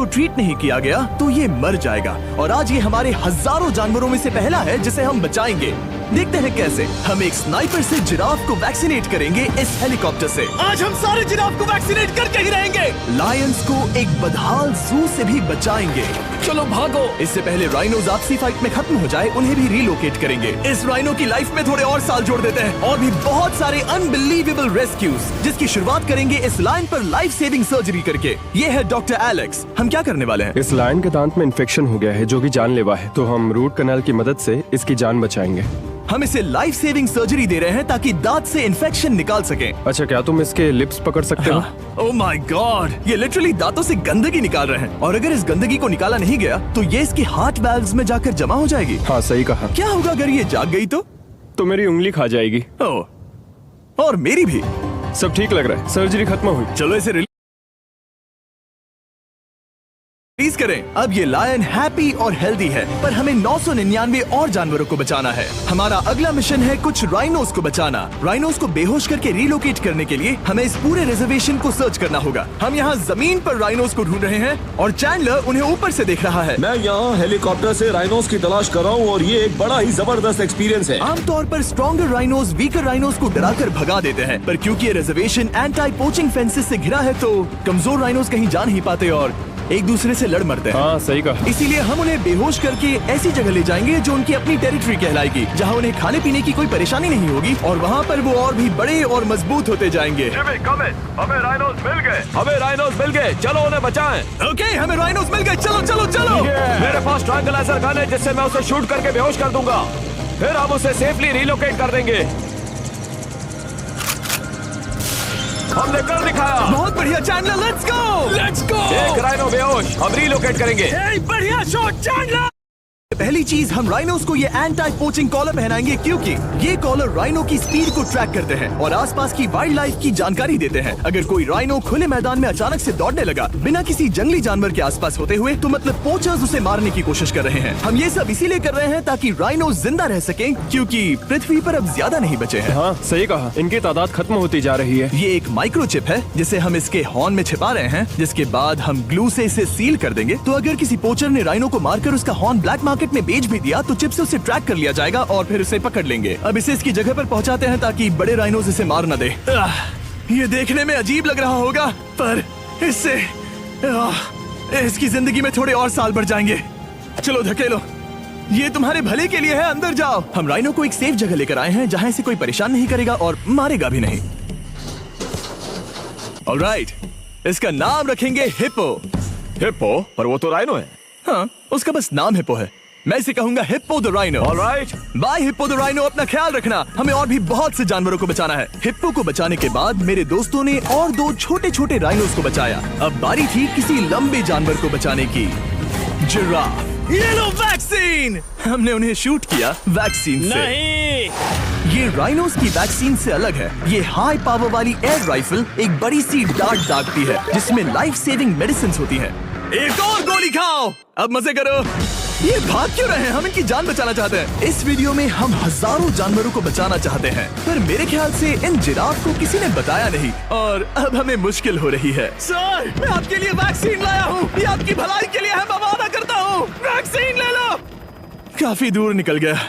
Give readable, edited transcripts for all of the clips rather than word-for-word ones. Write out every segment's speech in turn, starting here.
को ट्रीट नहीं किया गया तो ये मर जाएगा। और आज ये हमारे हजारों जानवरों में से पहला है जिसे हम बचाएंगे। देखते हैं कैसे। हम एक स्नाइपर से जिराफ को वैक्सीनेट करेंगे इस हेलीकॉप्टर से। आज हम सारे जिराफ को वैक्सीनेट करके ही रहेंगे। लायंस को एक बदहाल जू से भी बचाएंगे। चलो भागो। इससे पहले राइनोज आपसी फाइट में खत्म हो जाए, उन्हें भी रिलोकेट करेंगे। इस राइनो की लाइफ में थोड़े और साल जोड़ देते हैं और भी बहुत सारे अनबिलीवेबल रेस्क्यूज, जिसकी शुरुआत करेंगे इस लायन पर लाइफ सेविंग सर्जरी करके। ये है डॉक्टर एलेक्स। हम क्या करने वाले हैं? इस लायन के दांत में इन्फेक्शन हो गया है जो कि जानलेवा है, तो हम रूट कैनाल की मदद से इसकी जान बचाएंगे। हम इसे लाइफ सेविंग सर्जरी दे रहे हैं ताकि दांत से इन्फेक्शन निकाल सकें। अच्छा, क्या तुम इसके लिप्स पकड़ सकते हो? ओह माय गॉड, ये लिटरली दांतों से गंदगी निकाल रहे हैं। और अगर इस गंदगी को निकाला नहीं गया तो ये इसकी हार्ट वाल्व्स में जाकर जमा हो जाएगी। हाँ, सही कहा। क्या होगा अगर ये जाग गई तो मेरी उंगली खा जाएगी। ओह, और मेरी भी। सब ठीक लग रहा है, सर्जरी खत्म हुई। चलो इसे रिलीज करें। अब ये लायन हैप्पी और हेल्दी है, पर हमें 999 और जानवरों को बचाना है। हमारा अगला मिशन है कुछ राइनोस को बचाना। राइनोस को बेहोश करके रिलोकेट करने के लिए हमें इस पूरे रिजर्वेशन को सर्च करना होगा। हम यहाँ जमीन पर राइनोस को ढूंढ रहे हैं और चैंडलर उन्हें ऊपर से देख रहा है। मैं यहाँ हेलीकॉप्टर से राइनोस की तलाश कर रहा हूँ और ये एक बड़ा ही जबरदस्त एक्सपीरियंस है। आमतौर पर स्ट्रॉन्गर राइनोस वीकर राइनोस को डराकर भगा देते हैं, पर क्योंकि ये रिजर्वेशन एंटी पोचिंग फेंसेस से घिरा है तो कमजोर राइनोस कहीं जा नहीं पाते और एक दूसरे से लड़ मरते हैं। हाँ, सही कहा। इसीलिए हम उन्हें बेहोश करके ऐसी जगह ले जाएंगे जो उनकी अपनी टेरिटरी कहलाएगी, जहाँ उन्हें खाने पीने की कोई परेशानी नहीं होगी और वहाँ पर वो और भी बड़े और मजबूत होते जाएंगे। हमें राइनोस मिल गए, चलो उन्हें बचाएं। ओके, हमें राइनोस मिल गए, चलो चलो चलो। मेरे पास ट्रैंगुलर गन है जिससे मैं उसे शूट करके बेहोश कर दूंगा, फिर हम उसे सेफली रिलोकेट कर देंगे। हमने कर दिखाया। बहुत बढ़िया चैंडलर, लेट्स गो। एक राइनो बेहोश, हम रिलोकेट करेंगे। बढ़िया शॉट चैंडलर। पहली चीज, हम राइनोस को ये एंटी पोचिंग कॉलर पहनाएंगे क्योंकि ये कॉलर राइनो की स्पीड को ट्रैक करते हैं और आसपास की वाइल्ड लाइफ की जानकारी देते हैं। अगर कोई राइनो खुले मैदान में अचानक से दौड़ने लगा बिना किसी जंगली जानवर के आसपास होते हुए, तो मतलब पोचर्स उसे मारने की कोशिश कर रहे हैं। हम ये सब इसीलिए कर रहे हैं ताकि राइनो जिंदा रह सके, क्योंकि पृथ्वी पर अब ज्यादा नहीं बचे हैं। हाँ, सही कहा। इनकी तादाद खत्म होती जा रही है। ये एक माइक्रोचिप है जिसे हम इसके हॉर्न में छिपा रहे हैं, जिसके बाद हम ग्लू से इसे सील कर देंगे। तो अगर किसी पोचर ने राइनो को मारकर उसका हॉर्न ब्लैक मार्केट में बेच भी दिया तो चिप से उसे ट्रैक कर लिया जाएगा और फिर उसे पकड़ लेंगे। अब इसे इसकी जगह पर पहुंचाते हैं ताकि बड़े राइनोस इसे मार न दे। ये देखने में अजीब लग रहा होगा, पर इससे इसकी जिंदगी में थोड़े और साल बढ़ जाएंगे। चलो धकेलो, ये तुम्हारे भले के लिए है, अंदर जाओ। हम राइनो को एक सेफ जगह लेकर आए हैं जहाँ इसे कोई परेशान नहीं करेगा और मारेगा भी नहीं। ऑलराइट, इसका नाम रखेंगे हिप्पो। हिप्पो? पर वो तो राइनो है। हाँ, उसका बस नाम हिप्पो है। मैं इसे कहूंगा hippo the rhino. Alright, bye hippo the rhino. अपना ख्याल रखना, हमें और भी बहुत से जानवरों को बचाना है। हिप्पो को बचाने के बाद मेरे दोस्तों ने और 2 छोटे छोटे राइनोस को बचाया। अब बारी थी किसी लंबे जानवर को बचाने की, जिराफ। ये लो वैक्सीन। हमने उन्हें शूट किया वैक्सीन से। नहीं, ये राइनोस की वैक्सीन से अलग है। ये हाई पावर वाली एयर राइफल एक बड़ी सी डार्ट दागती है जिसमें लाइफ सेविंग मेडिसिन होती है। एक और गोली खाओ, अब मजे करो। ये भाग क्यों रहे हैं? हम इनकी जान बचाना चाहते हैं। इस वीडियो में हम हजारों जानवरों को बचाना चाहते हैं, पर मेरे ख्याल से इन जिराफ को किसी ने बताया नहीं और अब हमें मुश्किल हो रही है। सर, मैं आपके लिए वैक्सीन लाया हूँ। ये आपकी भलाई के लिए है, मैं वादा करता हूँ। वैक्सीन ले लो। काफी दूर निकल गया,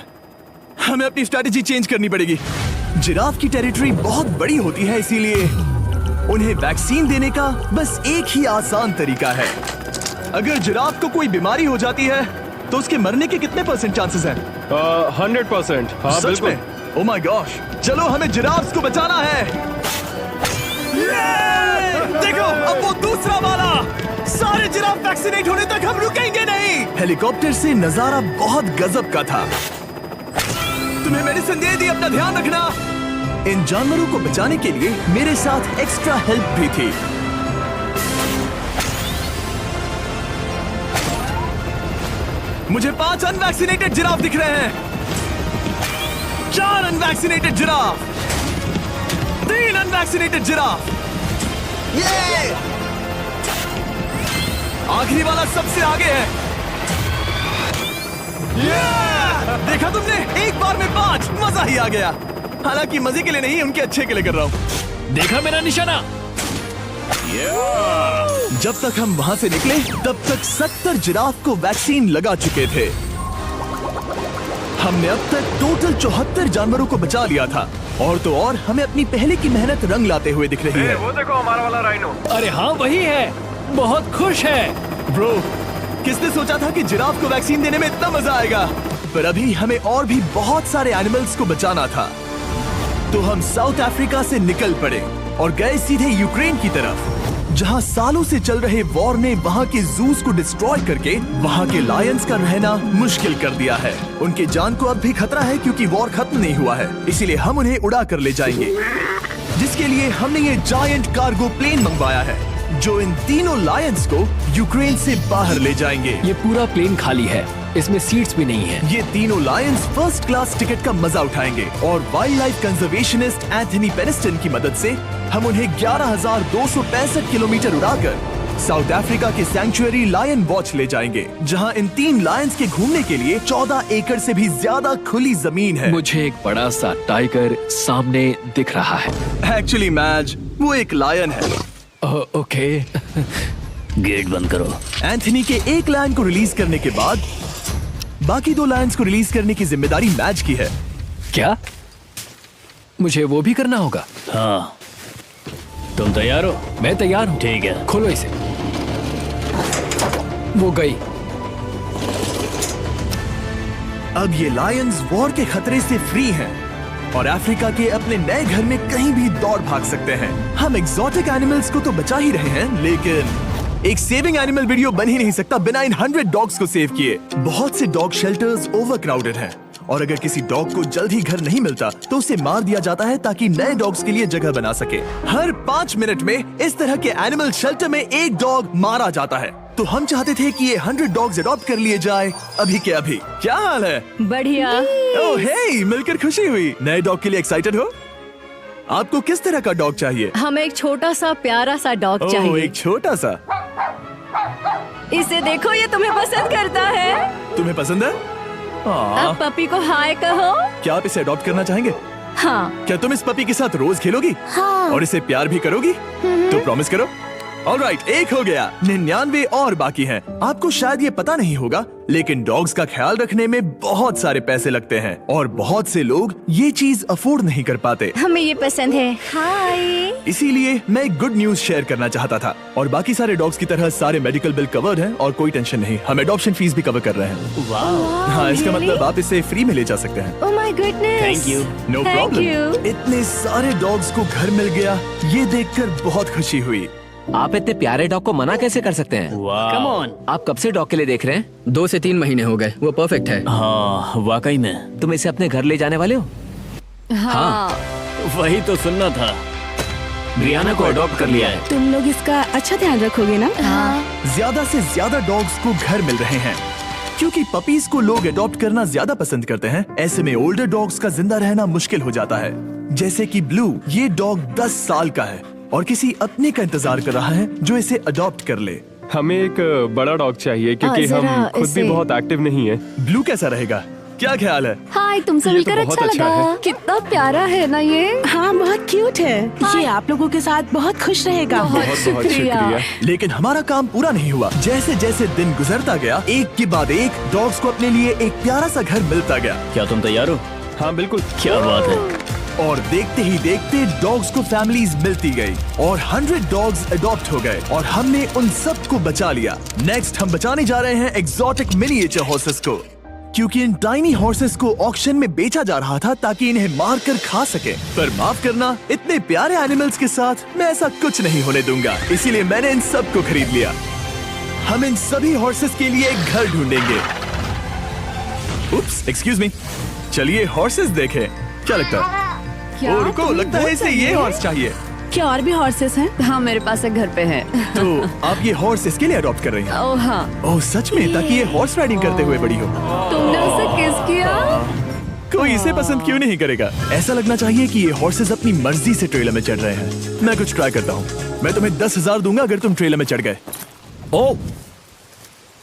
हमें अपनी स्ट्रेटेजी चेंज करनी पड़ेगी। जिराफ की टेरिटरी बहुत बड़ी होती है, इसीलिए उन्हें वैक्सीन देने का बस एक ही आसान तरीका है। अगर जिराफ को कोई बीमारी हो जाती है तो उसके मरने के कितने % चांसेस हैं? 100%। हाँ, सच बिल्कुल। में? ओह माय गॉश, चलो हमें जिराफ्स को बचाना है। देखो, अब वो दूसरा वाला। सारे जिराफ वैक्सीनेट होने तक हम रुकेंगे नहीं। हेलीकॉप्टर से नजारा बहुत गजब का था। तुम्हें मेडिसिन दे दी, अपना ध्यान रखना। इन जानवरों को बचाने के लिए मेरे साथ एक्स्ट्रा हेल्प भी थी। मुझे 5 अनवैक्सीनेटेड जिराफ दिख रहे हैं। 4 अनवैक्सीनेटेड जिराफ, 3 अनवैक्सीनेटेड जिराफ। ये आखिरी वाला सबसे आगे है। देखा तुमने, एक बार में 5, मजा ही आ गया। हालांकि मजे के लिए नहीं, उनके अच्छे के लिए कर रहा हूँ। देखा मेरा निशाना? जब तक हम वहाँ से निकले तब तक 70 जिराफ को वैक्सीन लगा चुके थे। हमने अब तक टोटल 74 जानवरों को बचा लिया था। और तो और हमें अपनी पहले की मेहनत रंग लाते हुए दिख रही है। वो देखो हमारा वाला राइनो। अरे हाँ वही है, बहुत खुश है। ब्रो, किसने सोचा था कि जिराफ को वैक्सीन देने में इतना मजा आएगा। पर अभी हमें और भी बहुत सारे एनिमल्स को बचाना था। तो हम साउथ अफ्रीका से निकल पड़े और गए सीधे यूक्रेन की तरफ, जहां सालों से चल रहे वॉर ने वहां के जूस को डिस्ट्रॉय करके वहां के लायंस का रहना मुश्किल कर दिया है। उनके जान को अब भी खतरा है क्योंकि वॉर खत्म नहीं हुआ है, इसीलिए हम उन्हें उड़ा कर ले जाएंगे। जिसके लिए हमने ये जायंट कार्गो प्लेन मंगवाया है जो इन तीनों लायंस को यूक्रेन से बाहर ले जाएंगे। ये पूरा प्लेन खाली है, इसमेमें सीट्स भी नहीं है। ये तीनों लायंस फर्स्ट क्लास टिकट का मजा उठाएंगे और वाइल्ड लाइफ कंजर्वेशनिस्ट एंथनी पेनिस्टन की मदद से हम उन्हें 11,265 किलोमीटर उड़ाकर साउथ अफ्रीका के सैंक्चुअरी लायन वॉच ले जाएंगे, जहां इन 3 लायंस के घूमने के लिए 14 एकड़ से भी ज्यादा खुली जमीन है। मुझे एक बड़ा सा टाइगर सामने दिख रहा है। एक्चुअली मैच वो एक लायन है। ओके। गेट बंद करो। एंथनी के एक लायन को रिलीज करने के बाद बाकी 2 लायंस को रिलीज करने की जिम्मेदारी मैच की है। क्या मुझे वो भी करना होगा? हाँ, तुम तैयार हो? मैं तैयार हूँ। ठीक है। खोलो इसे। वो गई। अब ये लायंस वॉर के खतरे से फ्री हैं और अफ्रीका के अपने नए घर में कहीं भी दौड़ भाग सकते हैं। हम एक्सोटिक एनिमल्स को तो बचा ही रहे हैं, लेकिन एक सेविंग एनिमल वीडियो बन ही नहीं सकता बिना इन 100 डॉग्स को सेव किए। बहुत से डॉग शेल्टर्स ओवरक्राउडेड हैं और अगर किसी डॉग को जल्द ही घर नहीं मिलता तो उसे मार दिया जाता है ताकि नए डॉग्स के लिए जगह बना सके। हर 5 मिनट में इस तरह के एनिमल शेल्टर में एक डॉग मारा जाता है। तो हम चाहते थे कि ये 100 डॉग्स अडॉप्ट कर लिए जाए अभी के अभी। क्या हाल है? बढ़िया। ओह हे, मिलकर खुशी हुई। नए डॉग के लिए एक्साइटेड हो? आपको किस तरह का डॉग चाहिए? हमें एक छोटा सा प्यारा सा डॉग ओह, चाहिए। एक छोटा सा। इसे देखो, ये तुम्हें पसंद करता है। तुम्हें पसंद है? अब पपी को हाय कहो। क्या आप इसे अडॉप्ट करना चाहेंगे? हाँ। क्या तुम इस पपी के साथ रोज खेलोगी? हाँ। और इसे प्यार भी करोगी? तो प्रॉमिस करो। ऑलराइट, एक हो गया। 99 और बाकी हैं। आपको शायद ये पता नहीं होगा, लेकिन डॉग्स का ख्याल रखने में बहुत सारे पैसे लगते हैं और बहुत से लोग ये चीज अफोर्ड नहीं कर पाते। हमें ये पसंद है। हाय। इसीलिए मैं एक गुड न्यूज शेयर करना चाहता था। और बाकी सारे डॉग्स की तरह सारे मेडिकल बिल कवर्ड हैं और कोई टेंशन नहीं। हम एडॉप्शन फीस भी कवर कर रहे हैं। हाँ, इसका मतलब आप इसे फ्री में ले जा सकते हैं। Oh my goodness. Thank you. No Thank problem. you. इतने सारे डॉग्स को घर मिल गया, ये देखकर बहुत खुशी हुई। आप इतने प्यारे डॉग को मना कैसे कर सकते हैं? Come on. आप कब से डॉग के लिए देख रहे हैं? 2 से 3 महीने हो गए, वो परफेक्ट है। हाँ, वाकई में। तुम इसे अपने घर ले जाने वाले हो? हाँ। वही तो सुनना था। ब्रियाना को अडॉप्ट कर लिया है। तुम लोग इसका अच्छा ध्यान रखोगे ना? हाँ। ज्यादा से ज्यादा डॉग्स को घर मिल रहे हैं क्योंकि पपीज को लोग अडॉप्ट करना ज्यादा पसंद करते हैं। ऐसे में ओल्डर डॉग्स का जिंदा रहना मुश्किल हो जाता है। जैसे कि ब्लू, ये डॉग 10 साल का है और किसी अपने का इंतजार कर रहा है जो इसे अडॉप्ट कर ले। हमें एक बड़ा डॉग चाहिए क्योंकि जरा हम खुद भी इसे- बहुत एक्टिव नहीं है। ब्लू कैसा रहेगा? क्या ख्याल है? हाय, तुमसे ये तो मिलकर बहुत अच्छा अच्छा लगा। है। कितना प्यारा है ना ये। हाँ, बहुत क्यूट है। ये आप लोगों के साथ बहुत खुश रहेगा। बहुत बहुत शुक्रिया। शुक्रिया। लेकिन हमारा काम पूरा नहीं हुआ। जैसे जैसे दिन गुजरता गया, एक के बाद एक डॉग्स को अपने लिए एक प्यारा सा घर मिलता गया। क्या तुम तैयार हो? हाँ बिल्कुल। क्या बात है। और देखते ही देखते डॉग्स को फैमिलीज मिलती गई और 100 डॉग्स अडॉप्ट हो गए और हमने उन सब को बचा लिया। नेक्स्ट हम बचाने जा रहे हैं एक्सोटिक मिनिएचर हॉर्सेस को, क्योंकि इन टाइनी हॉर्सेस को ऑक्शन में बेचा जा रहा था ताकि इन्हें मार कर खा सके। पर माफ करना, इतने प्यारे एनिमल्स के साथ मैं ऐसा कुछ नहीं होने दूंगा। इसीलिए मैंने इन सब को खरीद लिया। हम इन सभी हॉर्सेस के लिए एक घर ढूंढेंगे। उप्स, एक्सक्यूज मी। चलिए हॉर्सेस देखें। क्या लगता है? क्या? ओ, रुको, लगता है इसे ये हॉर्स चाहिए। क्या और भी हॉर्सेस हैं? हाँ, मेरे पास एक घर पे है। तो आप ये हॉर्स इसके लिए अडॉप्ट कर रही हैं? ओह हाँ। ओह सच में? ताकि ये हॉर्स राइडिंग करते हुए बड़ी हो। तुमने उसे किस किया? कोई इसे पसंद क्यों नहीं करेगा? ऐसा लगना चाहिए कि ये हॉर्सेस अपनी मर्जी से ट्रेलर में चढ़ रहे हैं। मैं कुछ ट्राई करता हूँ। मैं तुम्हें 10,000 दूंगा अगर तुम ट्रेलर में चढ़ गए। ओ,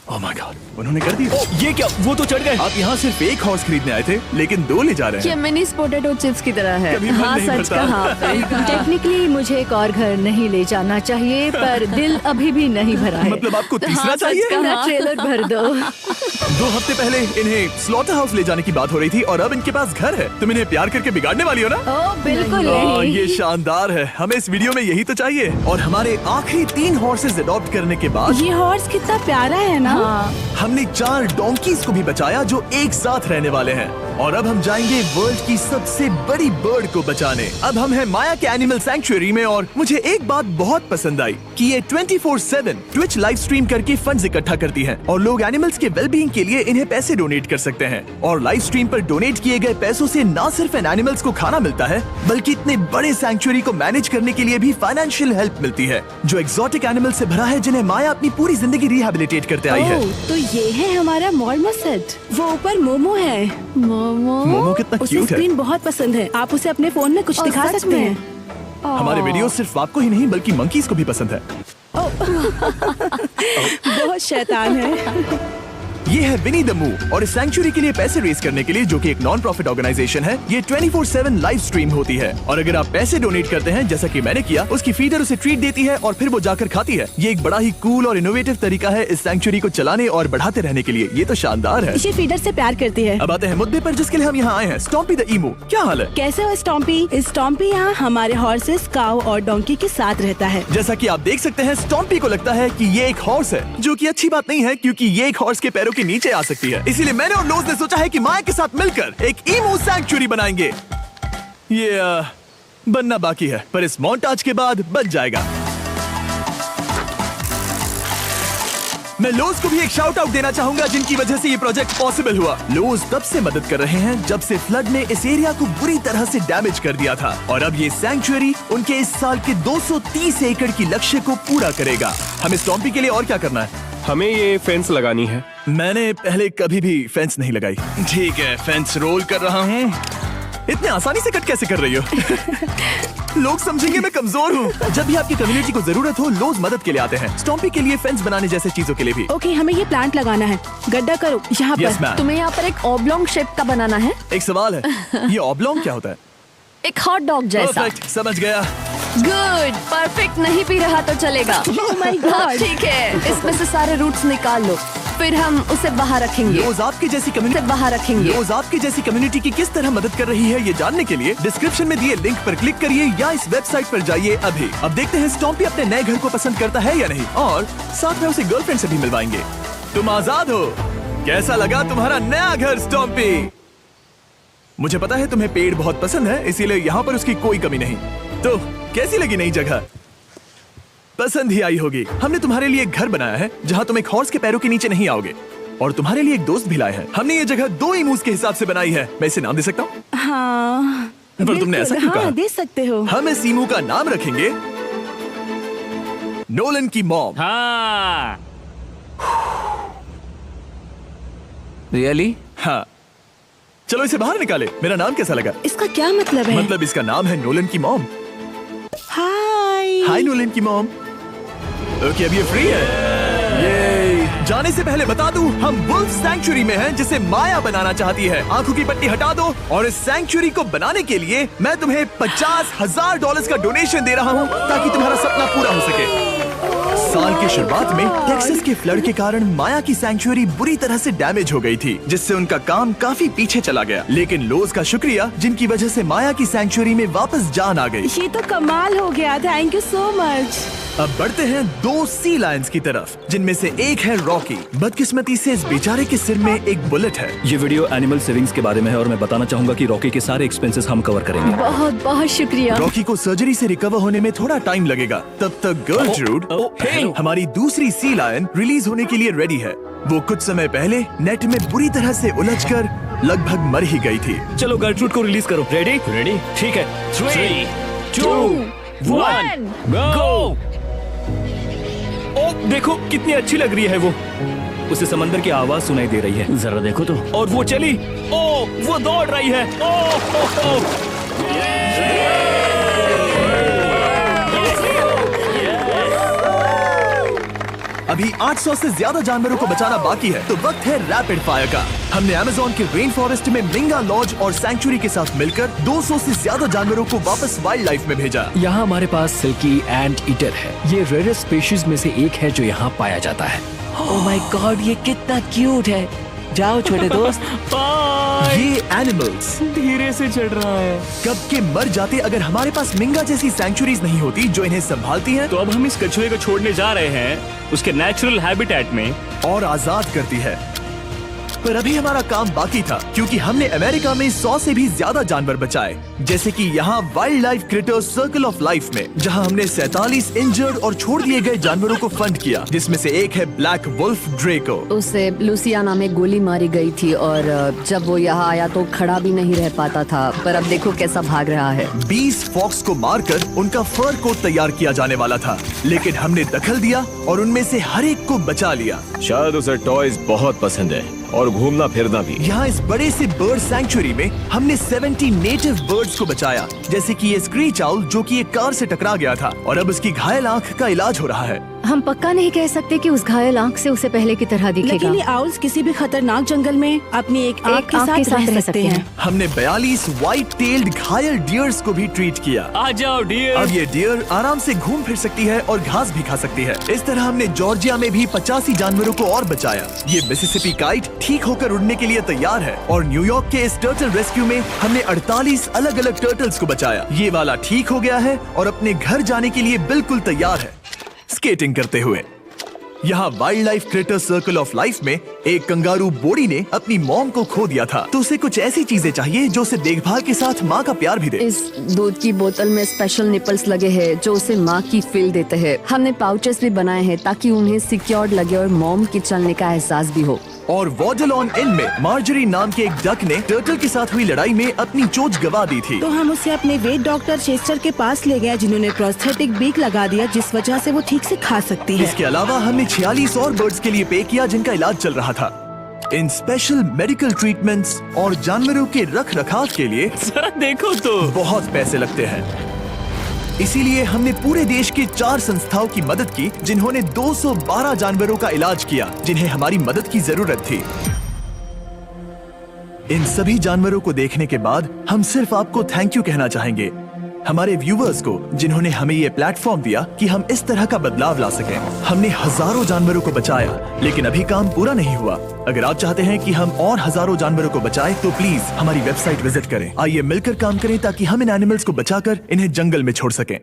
ओह माय गॉड, उन्होंने कर दिया। ये क्या, वो तो चढ़ गए। आप यहाँ सिर्फ एक हॉर्स खरीदने आए थे, लेकिन 2 ले जा रहे ये हैं। मिनी पोटैटो चिप्स की तरह है। कभी मन हाँ, नहीं सच भरता। कहा आपने। टेक्निकली मुझे एक और घर नहीं ले जाना चाहिए, पर दिल अभी भी नहीं भरा है। मतलब आपको तीसरा हाँ, चाहिए? सच कहा। ट्रेलर भर दो। 2 हफ्ते पहले इन्हें स्लॉटर हाउस ले जाने की बात हो रही थी और अब इनके पास घर है। तुम इन्हें प्यार करके बिगाड़ने वाली हो ना? ओह बिल्कुल ओह, नहीं। ये शानदार है। हमें इस वीडियो में यही तो चाहिए। और हमारे आखिरी 3 हॉर्सेस अडॉप्ट करने के बाद ये हॉर्स कितना प्यारा है ना। हाँ, हमने 4 डोंकीज को भी बचाया जो एक साथ रहने वाले हैं। और अब हम जाएंगे वर्ल्ड की सबसे बड़ी बर्ड को बचाने। अब हम हैं माया के एनिमल सैंक्चुअरी में और मुझे एक बात बहुत पसंद आई कि ये 24/7 ट्विच लाइव स्ट्रीम करके फंड्स इकट्ठा करती हैं और लोग एनिमल्स के वेलबींग के लिए इन्हें पैसे डोनेट कर सकते हैं। और लाइव स्ट्रीम पर डोनेट किए गए पैसों से न सिर्फ इन एनिमल्स को खाना मिलता है, बल्कि इतने बड़े सैंक्चुअरी को मैनेज करने के लिए भी फाइनेंशियल हेल्प मिलती है, जो एक्सोटिक एनिमल से भरा है जिन्हें माया अपनी पूरी जिंदगी रिहैबिलिटेट करते आई है। ओह, तो ये है हमारा मॉर्मोसेट। वो ऊपर मोमो है। मोमो कितना उसे क्यूट है। स्क्रीन बहुत पसंद है। आप उसे अपने फोन में कुछ और दिखा सच सकते में? हैं। हमारे वीडियो सिर्फ आपको ही नहीं बल्कि मंकीज को भी पसंद है। बहुत शैतान है। ये है विनी द मू और इस सैंक्चुअरी के लिए पैसे रेज करने के लिए, जो कि एक नॉन प्रॉफिट ऑर्गेनाइजेशन है, ये 24/7 लाइव स्ट्रीम होती है। और अगर आप पैसे डोनेट करते हैं, जैसा कि मैंने किया, उसकी फीडर उसे ट्रीट देती है और फिर वो जाकर खाती है। ये एक बड़ा ही कूल और इनोवेटिव तरीका है इस सैंक्चुअरी को चलाने और बढ़ाते रहने के लिए। ये तो शानदार है। ये फीडर से प्यार करती है। अब आते हैं मुद्दे पर जिसके लिए हम यहाँ आए हैं, स्टॉम्पी द ईमू। क्या हाल है? कैसे हो स्टॉम्पी? स्टॉम्पी यहाँ हमारे हॉर्सेस, काऊ और डोंकी के साथ रहता है। जैसा कि आप देख सकते हैं, स्टॉम्पी को लगता है कि ये एक हॉर्स है, जो कि अच्छी बात नहीं है क्योंकि ये एक हॉर्स के पैरों के नीचे आ सकती है। इसीलिए मैंने और लोज ने सोचा है कि माया के साथ मिलकर एक ईमू सैंक्चुअरी बनाएंगे। ये बनना बाकी है, पर इस मोंटाज के बाद बन जाएगा। मैं लोज को भी एक शाउट आउट देना चाहूंगा, जिनकी वजह से ये प्रोजेक्ट पॉसिबल हुआ। लोज तब से मदद कर रहे हैं जब से फ्लड ने इस एरिया को बुरी तरह से डैमेज कर दिया था, और अब ये सैंक्चुअरी उनके इस साल के 230 एकड़ की लक्ष्य को पूरा करेगा। हमें स्टॉम्पी के लिए और क्या करना है? हमें ये फेंस लगानी है। मैंने पहले कभी भी फेंस नहीं लगाई। ठीक है, फेंस रोल कर रहा हूँ। इतने आसानी से कट कैसे कर रही हो? लोग समझेंगे मैं कमजोर हूँ। जब भी आपकी कम्युनिटी को जरूरत हो, लोग मदद के लिए आते हैं। स्टॉम्पी के लिए फेंस बनाने जैसे चीजों के लिए भी। ओके, हमें ये प्लांट लगाना है। गड्ढा करो यहाँ यस पर। मैम। तुम्हें यहाँ पर एक ऑब्लोंग शेप का बनाना है, एक सवाल है, ये ऑब्लोंग क्या होता है? एक हॉट डॉग जैसा। परफेक्ट, समझ गया। गुड, परफेक्ट नहीं पी रहा तो चलेगा। Oh my God. ठीक है, इसमें से सारे रूट्स निकाल लो, फिर हम उसे बाहर रखेंगे। लोज आपकी जैसी उसे कम्युनिटी बाहर रखेंगे। लोज आपकी जैसी कम्युनिटी की किस तरह मदद कर रही है, ये जानने के लिए डिस्क्रिप्शन में दिए लिंक पर क्लिक करिए या इस वेबसाइट पर जाइए अभी। अब देखते हैं स्टॉम्पी अपने नए घर को पसंद करता है या नहीं, और साथ में उसे गर्लफ्रेंड से भी मिलवाएंगे। तुम आजाद हो। कैसा लगा तुम्हारा नया घर स्टॉम्पी? मुझे पता है तुम्हें पेड़ बहुत पसंद है, इसीलिए यहाँ पर उसकी कोई कमी नहीं। तो कैसी लगी नई जगह? पसंद ही आई होगी। हमने तुम्हारे लिए एक घर बनाया है जहाँ तुम एक हॉर्स के पैरों के नीचे नहीं आओगे, और तुम्हारे लिए एक दोस्त भी लाए हैं। हमने ये जगह 2 इमूस के हिसाब से बनाई है। मैं इसे नाम दे सकता हूँ? हाँ, पर तुमने ऐसा क्यों हाँ, कहा? दे सकते हो। हम इस ईमू का नाम रखेंगे नोलन की मॉम। हाँ। रियली? हाँ, चलो इसे बाहर निकाले। मेरा नाम कैसा लगा? इसका क्या मतलब है? मतलब इसका नाम है नोलन की मॉम। हाय। हाय नोलन की मॉम। ओके, अब ये फ्री है। ये जाने से पहले बता दूं, हम वुल्फ सैंक्चुअरी में हैं, जिसे माया बनाना चाहती है। आंखों की पट्टी हटा दो, और इस सैंक्चुअरी को बनाने के लिए मैं तुम्हें $50,000 का डोनेशन दे रहा हूं, ताकि तुम्हारा सपना पूरा हो सके। साल की शुरुआत में टेक्सास के फ्लड के कारण माया की सैंक्चुअरी बुरी तरह से डैमेज हो गई थी, जिससे उनका काम काफी पीछे चला गया। लेकिन लोज का शुक्रिया, जिनकी वजह से माया की सैंक्चुअरी में वापस जान आ गई। ये तो कमाल हो गया। Thank you so much. अब बढ़ते हैं 2 सी लायंस की तरफ, जिनमें से एक है रॉकी। बदकिस्मती से इस बेचारे के सिर में एक बुलेट है। ये वीडियो एनिमल सेविंग्स के बारे में है, और मैं बताना चाहूंगा कि रॉकी के सारे एक्सपेंसेस हम कवर करेंगे। बहुत बहुत शुक्रिया। रॉकी को सर्जरी से रिकवर होने में थोड़ा टाइम लगेगा। तब तक गर्लट्रूड, हमारी दूसरी सी लायन, रिलीज होने के लिए रेडी है। वो कुछ समय पहले नेट में बुरी तरह से उलझकर लगभग मर ही गई थी। चलो गर्लट्रूड को रिलीज करो। रेडी? रेडी? ठीक है। 3, 2, 1, गो! ओ, देखो कितनी अच्छी लग रही है वो। उसे समंदर की आवाज सुनाई दे रही है। जरा देखो तो। और वो चली। ओ, वो दौड़ रही है। ओ। अब अभी 800 से ज्यादा जानवरों को बचाना बाकी है, तो वक्त है रैपिड फायर का। हमने अमेज़न के रेन फॉरेस्ट में मिंगा लॉज और सैंक्चुरी के साथ मिलकर 200 से ज्यादा जानवरों को वापस वाइल्ड लाइफ में भेजा। यहाँ हमारे पास सिल्की एंट ईटर है। ये रेयरेस्ट स्पीशीज में से एक है जो यहाँ पाया जाता है। ओह माय गॉड, ये कितना क्यूट है। जाओ छोटे दोस्त। ये एनिमल्स धीरे से चढ़ रहा है। कब के मर जाते अगर हमारे पास मिंगा जैसी सैंक्चुरीज नहीं होती जो इन्हें संभालती हैं तो अब हम इस कछुए को छोड़ने जा रहे हैं उसके नेचुरल हैबिटेट में और आजाद करती है। पर अभी हमारा काम बाकी था, क्योंकि हमने अमेरिका में 100 से भी ज्यादा जानवर बचाए, जैसे कि यहाँ wild life creators circle of life में, जहाँ हमने 47 इंजर्ड और छोड़ दिए गए जानवरों को फंड किया, जिसमें से एक है ब्लैक वुल्फ ड्रेको। उसे लुसियाना में गोली मारी गई थी और जब वो यहाँ आया तो खड़ा भी नहीं रह पाता था, पर अब देखो कैसा भाग रहा है। 20 फॉक्स को मारकर उनका फर कोट तैयार किया जाने वाला था, लेकिन हमने दखल दिया और उनमें से हर एक को बचा लिया। शायद उसे टॉयज बहुत पसंद है और घूमना फिरना भी। यहाँ इस बड़े से बर्ड सैंक्चुरी में हमने 70 नेटिव बर्ड्स को बचाया, जैसे कि ये स्क्रीच आउल जो कि एक कार से टकरा गया था और अब उसकी घायल आंख का इलाज हो रहा है। हम पक्का नहीं कह सकते कि उस घायल आंख से उसे पहले की तरह दिखेगा। लेकिन ये आउल्स किसी भी खतरनाक जंगल में अपनी एक आंख के साथ रह सकते हैं। हमने 42 व्हाइट टेल्ड घायल डियर्स को भी ट्रीट किया। आ जाओ डियर। अब ये डियर आराम से घूम फिर सकती है और घास भी खा सकती है। इस तरह हमने जॉर्जिया में भी 85 जानवरों को और बचाया। ये मिसिसिपी काइट ठीक होकर उड़ने के लिए तैयार है और न्यूयॉर्क के इस टर्टल रेस्क्यू में हमने 48 अलग अलग टर्टल्स को बचाया। ये वाला ठीक हो गया है और अपने घर जाने के लिए बिल्कुल तैयार है स्केटिंग करते हुए। यहाँ wild life creator circle of life में एक कंगारू बोडी ने अपनी मॉम को खो दिया था, तो उसे कुछ ऐसी चीजें चाहिए जो उसे देखभाल के साथ माँ का प्यार भी दे। इस दूध की बोतल में स्पेशल निपल्स लगे हैं जो उसे माँ की फील देते हैं। हमने पाउचेस भी बनाए हैं ताकि उन्हें सिक्योर्ड लगे और मॉम के चलने का एहसास भी हो। और वॉडलॉन इन में मार्जरी नाम के एक डक ने टर्टल के साथ हुई लड़ाई में अपनी चोंच गवा दी थी, तो हम उसे अपने वेट डॉक्टर चेस्टर के पास ले गए, जिन्होंने प्रोस्थेटिक बीक लगा दिया जिस वजह से वो ठीक से खा सकती है। इसके अलावा हमने 46 और बर्ड्स के लिए पे किया जिनका इलाज चल रहा था। इन स्पेशल मेडिकल ट्रीटमेंट्स और जानवरों के रख रखाव के लिए जरा देखो तो बहुत पैसे लगते हैं। इसीलिए हमने पूरे देश की 4 संस्थाओं की मदद की जिन्होंने 212 जानवरों का इलाज किया जिन्हें हमारी मदद की जरूरत थी। इन सभी जानवरों को देखने के बाद हम सिर्फ आपको थैंक यू कहना चाहेंगे, हमारे व्यूवर्स को जिन्होंने हमें ये प्लेटफॉर्म दिया कि हम इस तरह का बदलाव ला सकें। हमने हजारों जानवरों को बचाया, लेकिन अभी काम पूरा नहीं हुआ। अगर आप चाहते हैं कि हम और हजारों जानवरों को बचाएं, तो प्लीज हमारी वेबसाइट विजिट करें। आइए मिलकर काम करें ताकि हम इन एनिमल्स को बचाकर इन्हें जंगल में छोड़ सकें।